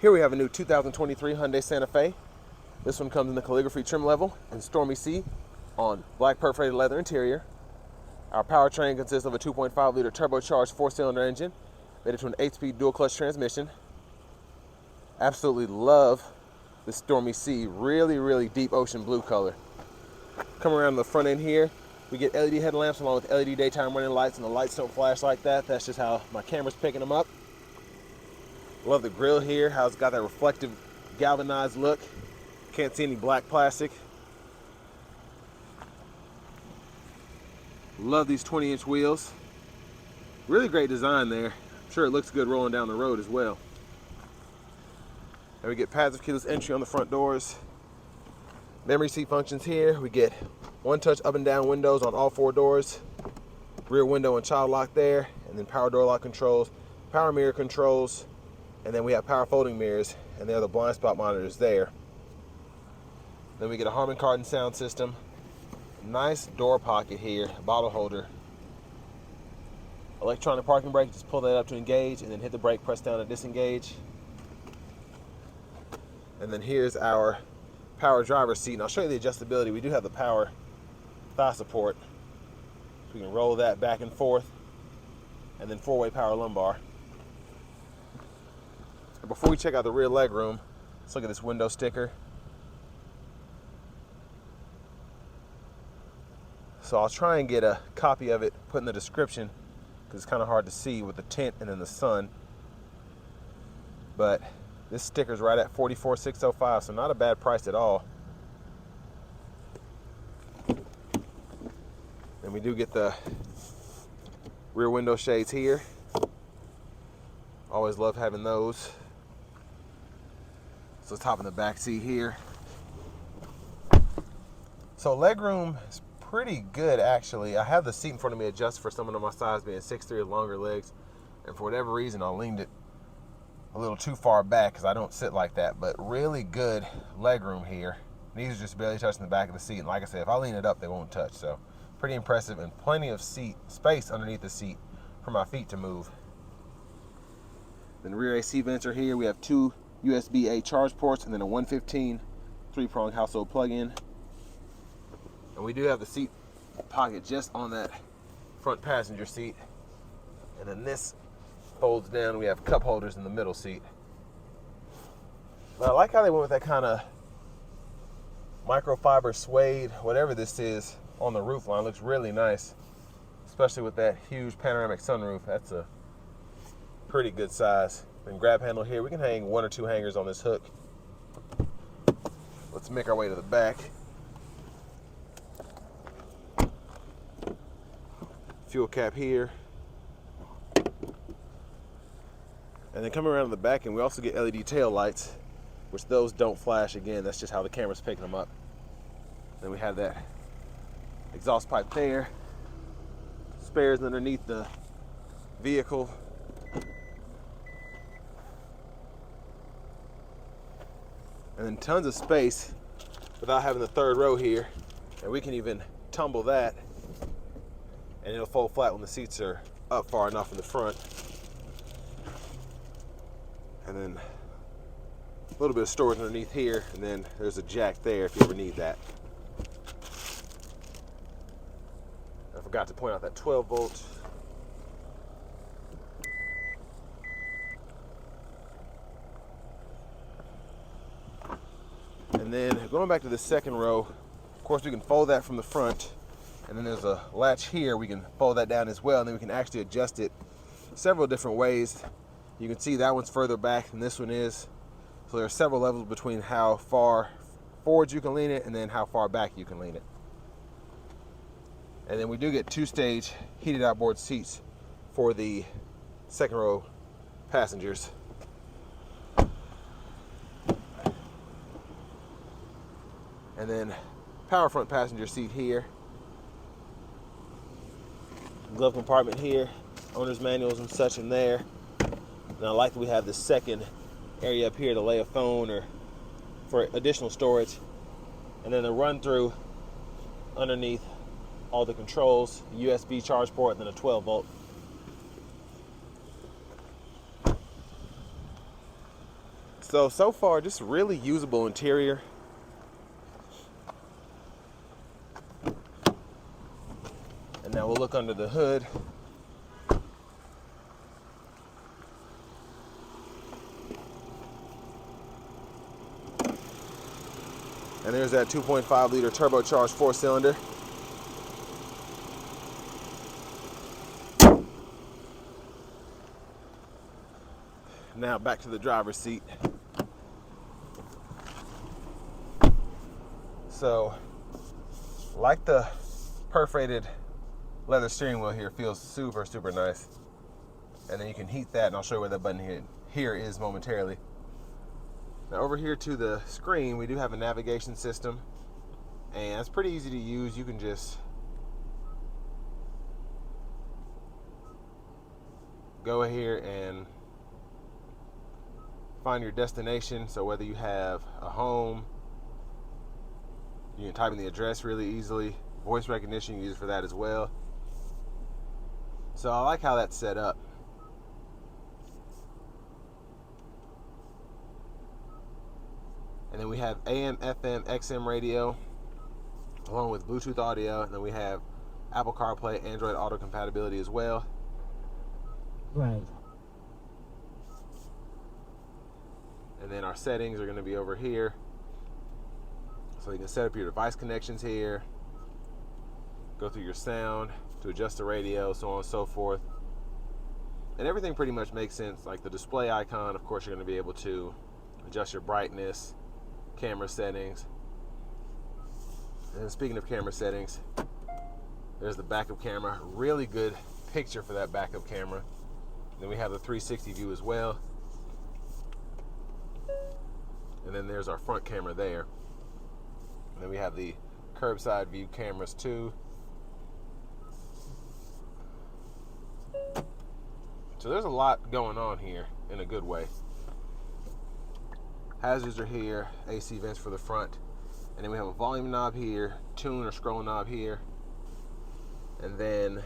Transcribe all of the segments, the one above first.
Here we have a new 2023 Hyundai Santa Fe. This one comes in the calligraphy trim level in Stormy C on black perforated leather interior. Our powertrain consists of a 2.5 liter turbocharged 4-cylinder engine rated to an 8-speed dual clutch transmission. Absolutely love the Stormy C, really deep ocean blue color. Come around the front end here, we get LED headlamps along with LED daytime running lights, and the lights don't flash like that. That's just how my camera's picking them up. Love the grille here, how it's got that reflective galvanized look. Can't see any black plastic. Love these 20-inch wheels. Really great design there. I'm sure it looks good rolling down the road as well. And we get pads of keyless entry on the front doors. Memory seat functions here. We get one-touch up and down windows on all 4 doors. Rear window and child lock there. And then power door lock controls, power mirror controls. And then we have power folding mirrors, and there are the blind spot monitors there. Then we get a Harman Kardon sound system. Nice door pocket here, bottle holder. Electronic parking brake, just pull that up to engage and then hit the brake, press down to disengage. And then here's our power driver's seat. And I'll show you the adjustability. We do have the power thigh support. So we can roll that back and forth. And then 4-way power lumbar. Before we check out the rear leg room, let's look at this window sticker. So I'll try and get a copy of it put in the description because it's kind of hard to see with the tint and then the sun. But this sticker's right at $44,605, so not a bad price at all. And we do get the rear window shades here. Always love having those. So let's hop in the back seat here. So legroom is pretty good actually. I have the seat in front of me adjusted for someone of my size, being 6'3" with longer legs, and for whatever reason I leaned it a little too far back because I don't sit like that. But really good legroom here. These are just barely touching the back of the seat, and like I said, if I lean it up they won't touch. So pretty impressive, and plenty of seat space underneath the seat for my feet to move. Then rear AC vents are here. We have 2 USB-A charge ports and then a 115 3-prong household plug-in. And we do have the seat pocket just on that front passenger seat. And then this folds down. We have cup holders in the middle seat. But I like how they went with that kind of microfiber suede, whatever this is, on the roof line. Looks really nice, especially with that huge panoramic sunroof. That's a pretty good size. Then grab handle here. We can hang 1 or 2 hangers on this hook. Let's make our way to the back. Fuel cap here. And then coming around to the back, and we also get LED tail lights, which those don't flash. Again, that's just how the camera's picking them up. Then we have that exhaust pipe there. Spares underneath the vehicle. And then tons of space without having the 3rd row here. And we can even tumble that and it'll fold flat when the seats are up far enough in the front. And then a little bit of storage underneath here, and then there's a jack there if you ever need that. I forgot to point out that 12 volt. And then going back to the 2nd row, of course we can fold that from the front, and then there's a latch here. We can fold that down as well, and then we can actually adjust it several different ways. You can see that one's further back than this one is. So there are several levels between how far forward you can lean it and then how far back you can lean it. And then we do get 2-stage heated outboard seats for the 2nd row passengers. And then power front passenger seat here. Glove compartment here, owner's manuals and such in there. And I like that we have the 2nd area up here to lay a phone or for additional storage. And then the run through underneath all the controls, USB charge port, and then a 12 volt. So far, just really usable interior. And now we'll look under the hood. And there's that 2.5 liter turbocharged 4-cylinder. Now back to the driver's seat. So, like the perforated leather steering wheel here, feels super, super nice. And then you can heat that, and I'll show you where that button here is momentarily. Now over here to the screen, we do have a navigation system, and it's pretty easy to use. You can just go here and find your destination. So whether you have a home, you can type in the address really easily. Voice recognition, you use it for that as well. So I like how that's set up. And then we have AM, FM, XM radio, along with Bluetooth audio. And then we have Apple CarPlay, Android Auto compatibility as well. Right. And then our settings are going to be over here. So you can set up your device connections here, go through your sound to adjust the radio, so on and so forth. And everything pretty much makes sense. Like the display icon, of course, you're going to be able to adjust your brightness, camera settings. And then speaking of camera settings, there's the backup camera. Really good picture for that backup camera. Then we have the 360 view as well. And then there's our front camera there. And then we have the curbside view cameras too. So there's a lot going on here in a good way. Hazards are here, AC vents for the front. And then we have a volume knob here, tune or scroll knob here. And then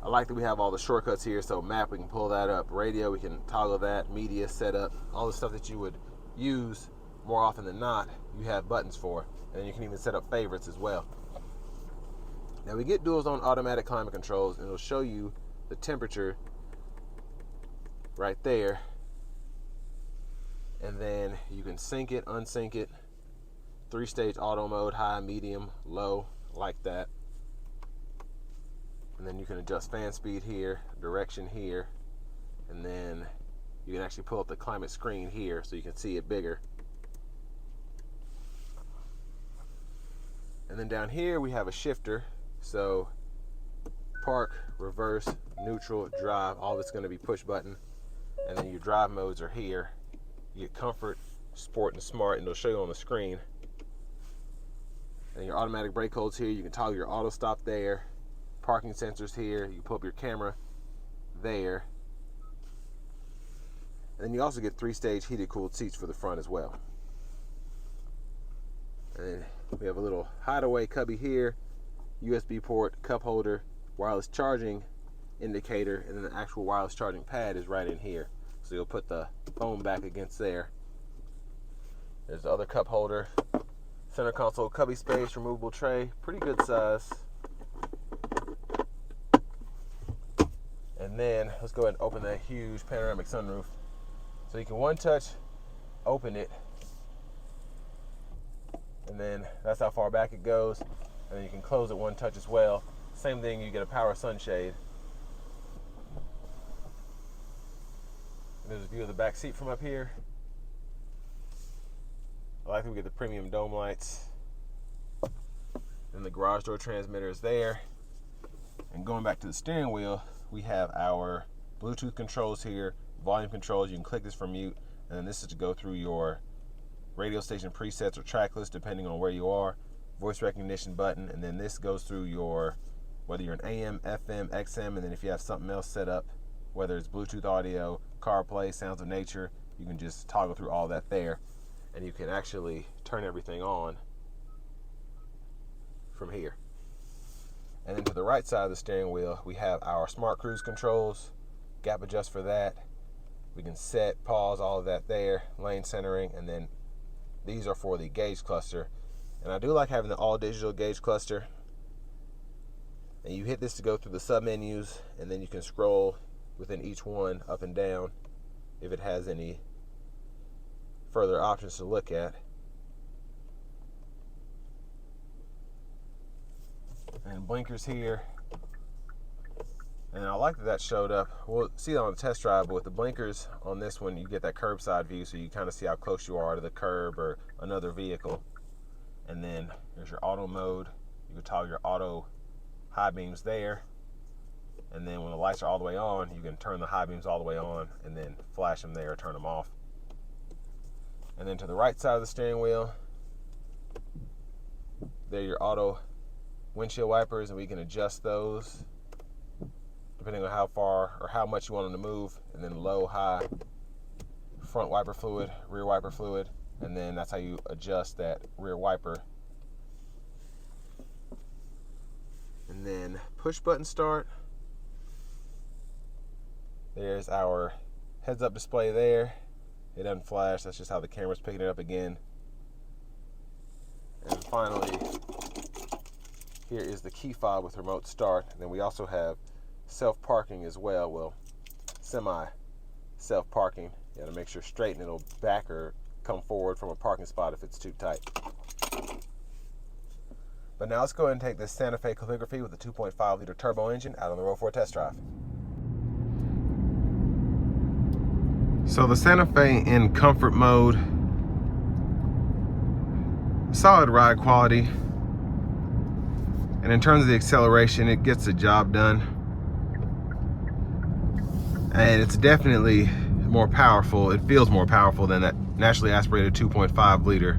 I like that we have all the shortcuts here. So map, we can pull that up. Radio, we can toggle that. Media setup, all the stuff that you would use more often than not, you have buttons for. And you can even set up favorites as well. Now we get dual zone automatic climate controls, and it'll show you the temperature right there. And then you can sync it, unsync it. 3-stage auto mode, high, medium, low, like that. And then you can adjust fan speed here, direction here, and then you can actually pull up the climate screen here so you can see it bigger. And then down here we have a shifter. So park, reverse, neutral, drive, all of it's going to be push button. And then your drive modes are here. You get comfort, sport, and smart, and it'll show you on the screen. And your automatic brake holds here. You can toggle your auto stop there. Parking sensors here. You can pull up your camera there. And then you also get 3-stage heated cooled seats for the front as well. And then we have a little hideaway cubby here, USB port, cup holder, wireless charging indicator, and then the actual wireless charging pad is right in here. So you'll put the phone back against there. There's the other cup holder, center console cubby space, removable tray, pretty good size. And then let's go ahead and open that huge panoramic sunroof. So you can one touch open it, and then that's how far back it goes. And then you can close it one touch as well. Same thing, you get a power sunshade. And there's a view of the back seat from up here. I like that we get the premium dome lights. And the garage door transmitter is there. And going back to the steering wheel, we have our Bluetooth controls here, volume controls. You can click this for mute, and then this is to go through your radio station presets or track list depending on where you are. Voice recognition button, and then this goes through your, whether you're an AM, FM, XM, and then if you have something else set up, whether it's Bluetooth audio, CarPlay, sounds of nature, you can just toggle through all that there, and you can actually turn everything on from here. And then to the right side of the steering wheel, we have our smart cruise controls, gap adjust for that. We can set, pause, all of that there, lane centering, and then these are for the gauge cluster. And I do like having the all digital gauge cluster. And you hit this to go through the sub menus, and then you can scroll within each one up and down if it has any further options to look at. And blinkers here. And I like that that showed up. We'll see that on the test drive, but with the blinkers on this one, you get that curbside view, so you kind of see how close you are to the curb or another vehicle. And then there's your auto mode. You can toggle your auto high beams there. And then when the lights are all the way on, you can turn the high beams all the way on and then flash them there or turn them off. And then to the right side of the steering wheel, there are your auto windshield wipers, and we can adjust those depending on how far or how much you want them to move. And then low, high, front wiper fluid, rear wiper fluid, and then that's how you adjust that rear wiper. And then push button start. There's our heads up display there. It doesn't flash, that's just how the camera's picking it up again. And finally, here is the key fob with remote start. And then we also have self-parking as well. Well, semi-self-parking. You gotta make sure straight and it'll back or come forward from a parking spot if it's too tight. But now let's go ahead and take this Santa Fe Calligraphy with the 2.5 liter turbo engine out on the road for a test drive. So the Santa Fe in comfort mode, solid ride quality. And in terms of the acceleration, it gets the job done. And it's definitely more powerful. It feels more powerful than that naturally aspirated 2.5 liter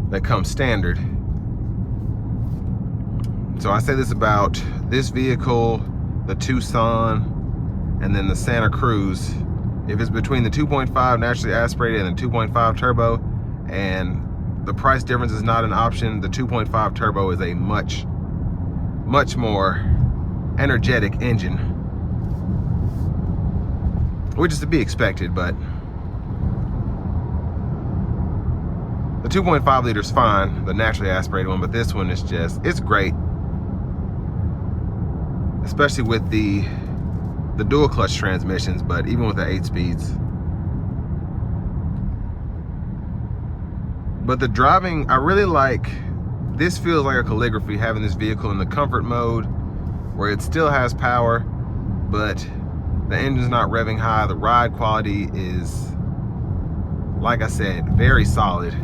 that comes standard. So I say this about this vehicle, the Tucson, and then the Santa Cruz. If it's between the 2.5 naturally aspirated and the 2.5 turbo, and the price difference is not an option, the 2.5 turbo is a much more energetic engine, which is to be expected. But the 2.5 liter is fine, the naturally aspirated one, but this one is just, it's great, especially with the dual clutch transmissions, but even with the 8 speeds. But the driving, I really like, this feels like a Calligraphy, having this vehicle in the comfort mode where it still has power, but the engine's not revving high. The ride quality is, like I said, very solid.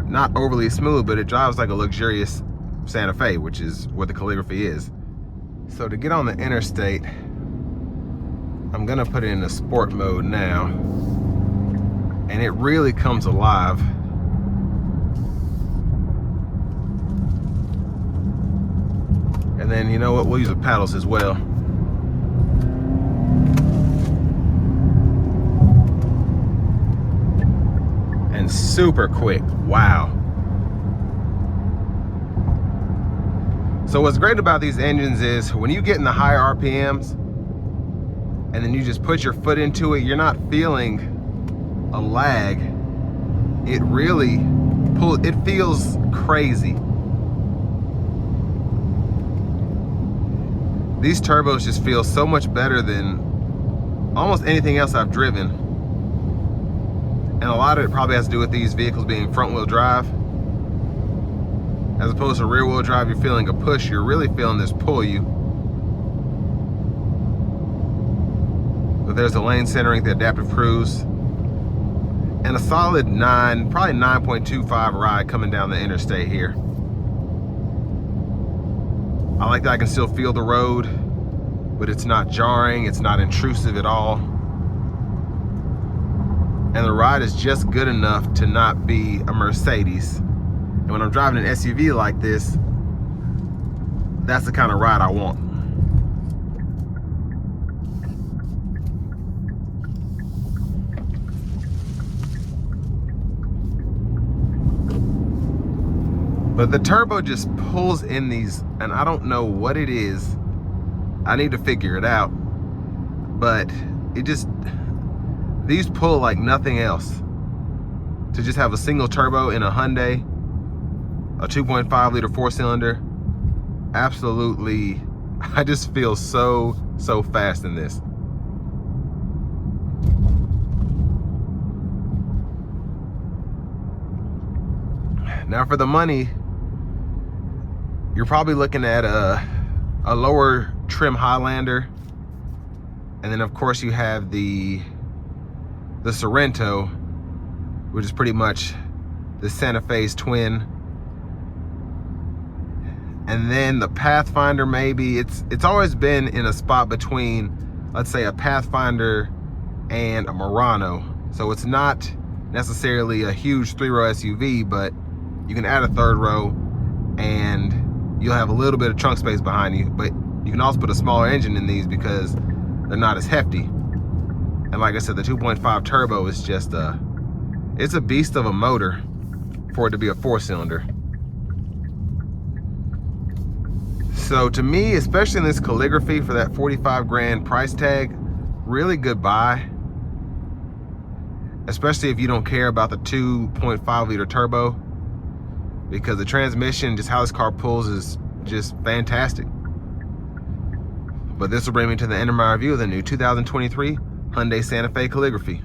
Not overly smooth, but it drives like a luxurious Santa Fe, which is what the Calligraphy is. So to get on the interstate, I'm gonna put it in the sport mode now, and it really comes alive. And then, you know what, we'll use the paddles as well. And super quick, wow. So what's great about these engines is when you get in the higher RPMs and then you just put your foot into it, you're not feeling a lag. It really pulls, it feels crazy. These turbos just feel so much better than almost anything else I've driven. And a lot of it probably has to do with these vehicles being front wheel drive. As opposed to rear wheel drive, you're feeling a push, you're really feeling this pull you. But there's the lane centering, the adaptive cruise, and a solid 9, probably 9.25 ride coming down the interstate here. I like that I can still feel the road, but it's not jarring, it's not intrusive at all. And the ride is just good enough to not be a Mercedes. And when I'm driving an SUV like this, that's the kind of ride I want. But the turbo just pulls in these, and I don't know what it is. I need to figure it out. But it just, These pull like nothing else. To just have a single turbo in a Hyundai, a 2.5 liter 4-cylinder, absolutely, I just feel so fast in this. Now for the money, you're probably looking at a lower trim Highlander, and then of course you have the Sorento, which is pretty much the Santa Fe's twin. And then the Pathfinder, maybe. It's always been in a spot between, let's say, a Pathfinder and a Murano. So it's not necessarily a huge 3-row SUV, but you can add a 3rd row and you'll have a little bit of trunk space behind you. But you can also put a smaller engine in these because they're not as hefty. And like I said, the 2.5 turbo is just it's a beast of a motor for it to be a 4-cylinder. So to me, especially in this Calligraphy for that 45 grand price tag, really good buy. Especially if you don't care about the 2.5 liter turbo, because the transmission, just how this car pulls, is just fantastic. But this will bring me to the end of my review of the new 2023 Hyundai Santa Fe Calligraphy.